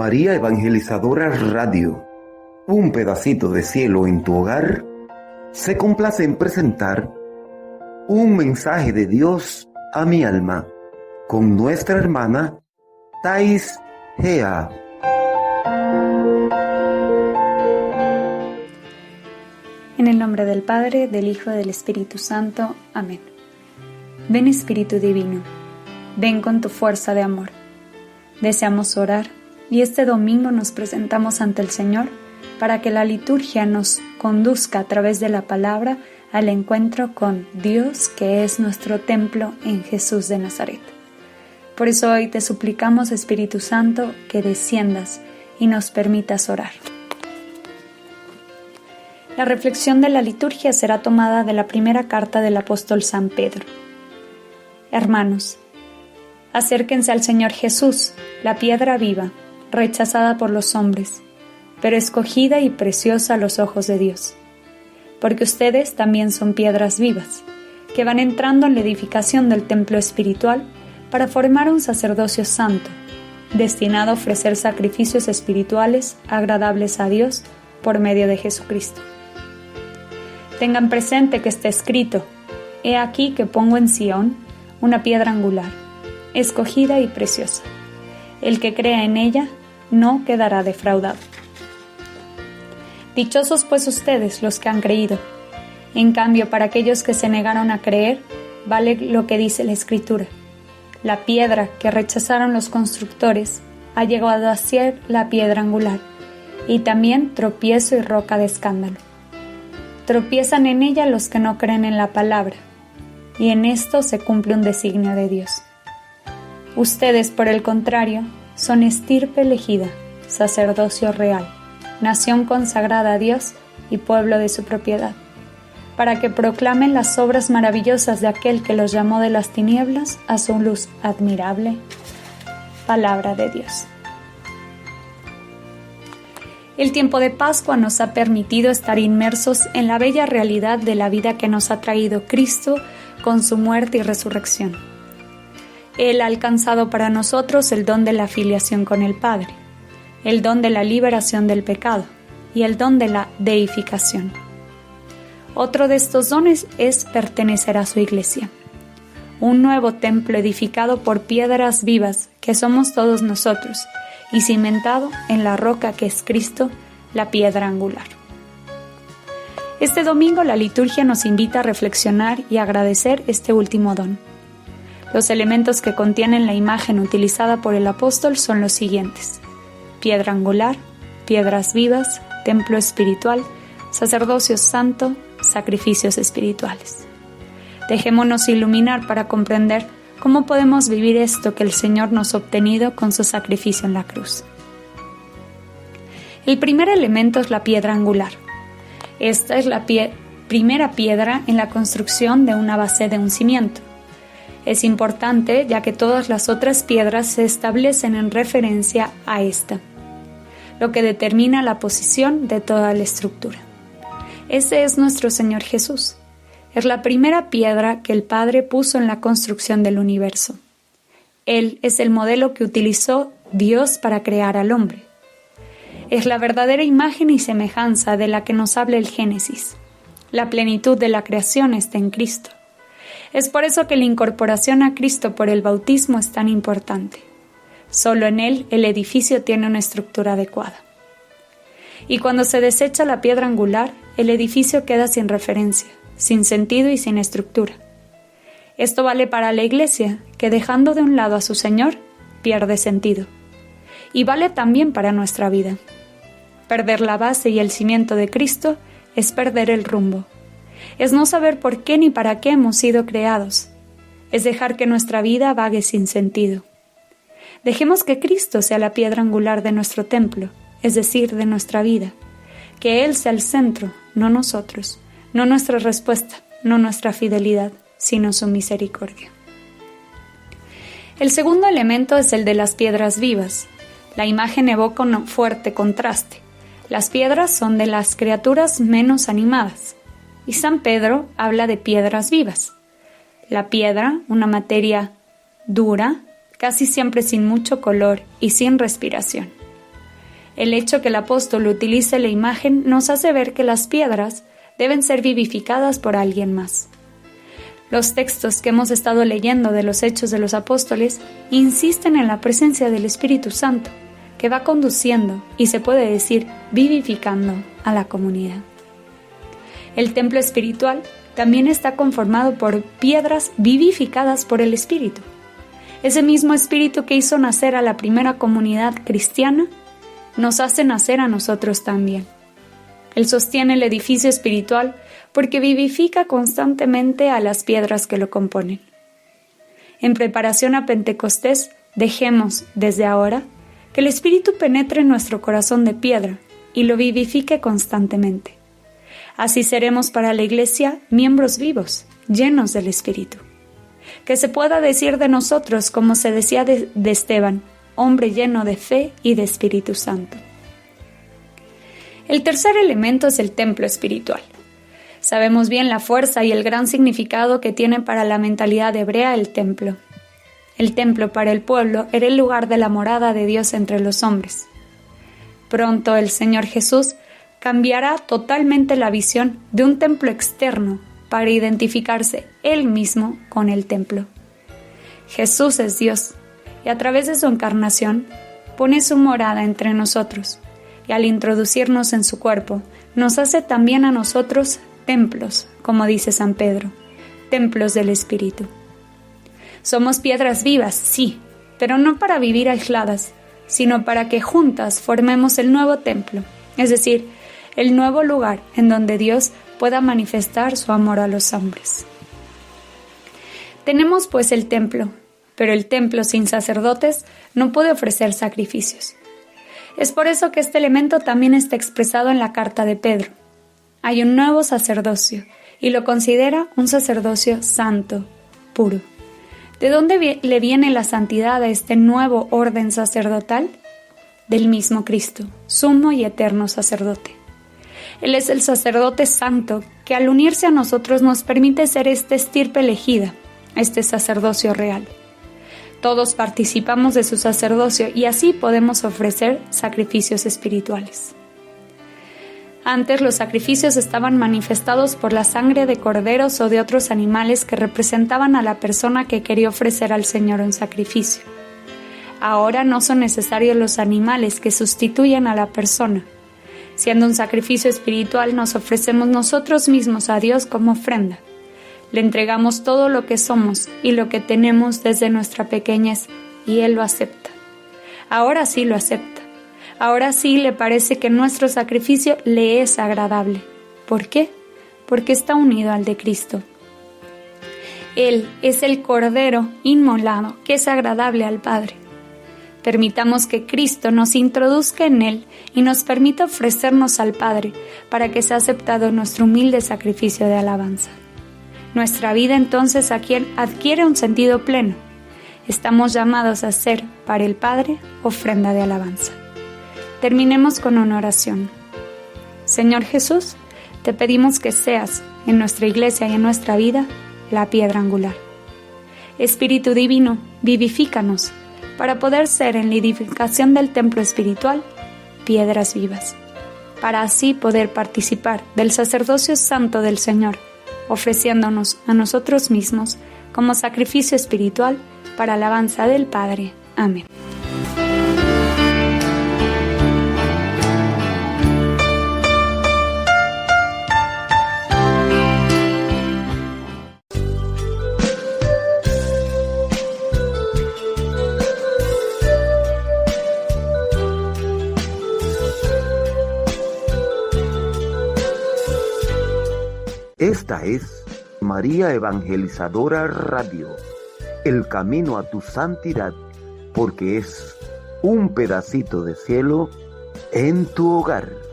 María Evangelizadora Radio, un pedacito de cielo en tu hogar, se complace en presentar un mensaje de Dios a mi alma con nuestra hermana Thais Gea. En el nombre del Padre, del Hijo y del Espíritu Santo. Amén. Ven Espíritu Divino, ven con tu fuerza de amor. Deseamos orar y este domingo nos presentamos ante el Señor para que la liturgia nos conduzca a través de la palabra al encuentro con Dios, que es nuestro templo en Jesús de Nazaret. Por eso hoy te suplicamos, Espíritu Santo, que desciendas y nos permitas orar. La reflexión de la liturgia será tomada de la primera carta del apóstol San Pedro. Hermanos, acérquense al Señor Jesús, la piedra viva, rechazada por los hombres, pero escogida y preciosa a los ojos de Dios. Porque ustedes también son piedras vivas, que van entrando en la edificación del templo espiritual para formar un sacerdocio santo, destinado a ofrecer sacrificios espirituales agradables a Dios por medio de Jesucristo. Tengan presente que está escrito: He aquí que pongo en Sión una piedra angular, escogida y preciosa. El que crea en ella no quedará defraudado. Dichosos pues ustedes los que han creído. En cambio, para aquellos que se negaron a creer, vale lo que dice la Escritura: la piedra que rechazaron los constructores ha llegado a ser la piedra angular, y también tropiezo y roca de escándalo. Tropiezan en ella los que no creen en la palabra, y en esto se cumple un designio de Dios. Ustedes, por el contrario, son estirpe elegida, sacerdocio real, nación consagrada a Dios y pueblo de su propiedad, para que proclamen las obras maravillosas de aquel que los llamó de las tinieblas a su luz admirable. Palabra de Dios. El tiempo de Pascua nos ha permitido estar inmersos en la bella realidad de la vida que nos ha traído Cristo con su muerte y resurrección. Él ha alcanzado para nosotros el don de la filiación con el Padre, el don de la liberación del pecado y el don de la deificación. Otro de estos dones es pertenecer a su Iglesia, un nuevo templo edificado por piedras vivas que somos todos nosotros y cimentado en la roca que es Cristo, la piedra angular. Este domingo la liturgia nos invita a reflexionar y agradecer este último don. Los elementos que contienen la imagen utilizada por el apóstol son los siguientes: piedra angular, piedras vivas, templo espiritual, sacerdocio santo, sacrificios espirituales. Dejémonos iluminar para comprender cómo podemos vivir esto que el Señor nos ha obtenido con su sacrificio en la cruz. El primer elemento es la piedra angular. Esta es la primera piedra en la construcción de una base de un cimiento. Es importante ya que todas las otras piedras se establecen en referencia a esta, lo que determina la posición de toda la estructura. Ese es nuestro Señor Jesús. Es la primera piedra que el Padre puso en la construcción del universo. Él es el modelo que utilizó Dios para crear al hombre. Es la verdadera imagen y semejanza de la que nos habla el Génesis. La plenitud de la creación está en Cristo. Es por eso que la incorporación a Cristo por el bautismo es tan importante. Solo en Él el edificio tiene una estructura adecuada. Y cuando se desecha la piedra angular, el edificio queda sin referencia, sin sentido y sin estructura. Esto vale para la Iglesia, que dejando de un lado a su Señor, pierde sentido. Y vale también para nuestra vida. Perder la base y el cimiento de Cristo es perder el rumbo. Es no saber por qué ni para qué hemos sido creados. Es dejar que nuestra vida vague sin sentido. Dejemos que Cristo sea la piedra angular de nuestro templo, es decir, de nuestra vida. Que Él sea el centro, no nosotros, no nuestra respuesta, no nuestra fidelidad, sino su misericordia. El segundo elemento es el de las piedras vivas. La imagen evoca un fuerte contraste. Las piedras son de las criaturas menos animadas, y San Pedro habla de piedras vivas. La piedra, una materia dura, casi siempre sin mucho color y sin respiración. El hecho que el apóstol utilice la imagen nos hace ver que las piedras deben ser vivificadas por alguien más. Los textos que hemos estado leyendo de los Hechos de los Apóstoles insisten en la presencia del Espíritu Santo, que va conduciendo y se puede decir vivificando a la comunidad. El templo espiritual también está conformado por piedras vivificadas por el Espíritu. Ese mismo Espíritu que hizo nacer a la primera comunidad cristiana, nos hace nacer a nosotros también. Él sostiene el edificio espiritual porque vivifica constantemente a las piedras que lo componen. En preparación a Pentecostés, dejemos, desde ahora, que el Espíritu penetre en nuestro corazón de piedra y lo vivifique constantemente. Así seremos para la Iglesia miembros vivos, llenos del Espíritu. Que se pueda decir de nosotros, como se decía de Esteban, hombre lleno de fe y de Espíritu Santo. El tercer elemento es el templo espiritual. Sabemos bien la fuerza y el gran significado que tiene para la mentalidad hebrea el templo. El templo para el pueblo era el lugar de la morada de Dios entre los hombres. Pronto el Señor Jesús cambiará totalmente la visión de un templo externo para identificarse Él mismo con el templo. Jesús es Dios y a través de su encarnación pone su morada entre nosotros y al introducirnos en su cuerpo nos hace también a nosotros templos, como dice San Pedro, templos del Espíritu. Somos piedras vivas, sí, pero no para vivir aisladas, sino para que juntas formemos el nuevo templo, es decir, el nuevo lugar en donde Dios pueda manifestar su amor a los hombres. Tenemos pues el templo, pero el templo sin sacerdotes no puede ofrecer sacrificios. Es por eso que este elemento también está expresado en la carta de Pedro. Hay un nuevo sacerdocio y lo considera un sacerdocio santo, puro. ¿De dónde le viene la santidad a este nuevo orden sacerdotal? Del mismo Cristo, sumo y eterno sacerdote. Él es el sacerdote santo que al unirse a nosotros nos permite ser esta estirpe elegida, este sacerdocio real. Todos participamos de su sacerdocio y así podemos ofrecer sacrificios espirituales. Antes los sacrificios estaban manifestados por la sangre de corderos o de otros animales que representaban a la persona que quería ofrecer al Señor un sacrificio. Ahora no son necesarios los animales que sustituyan a la persona. Siendo un sacrificio espiritual, nos ofrecemos nosotros mismos a Dios como ofrenda. Le entregamos todo lo que somos y lo que tenemos desde nuestra pequeñez y Él lo acepta. Ahora sí lo acepta. Ahora sí le parece que nuestro sacrificio le es agradable. ¿Por qué? Porque está unido al de Cristo. Él es el Cordero inmolado que es agradable al Padre. Permitamos que Cristo nos introduzca en Él y nos permita ofrecernos al Padre para que sea aceptado nuestro humilde sacrificio de alabanza. Nuestra vida entonces adquiere un sentido pleno. Estamos llamados a ser para el Padre ofrenda de alabanza. Terminemos con una oración. Señor Jesús, te pedimos que seas en nuestra iglesia y en nuestra vida la piedra angular. Espíritu Divino, vivifícanos para poder ser en la edificación del templo espiritual piedras vivas, para así poder participar del sacerdocio santo del Señor, ofreciéndonos a nosotros mismos como sacrificio espiritual para alabanza del Padre. Amén. Esta es María Evangelizadora Radio, el camino a tu santidad, porque es un pedacito de cielo en tu hogar.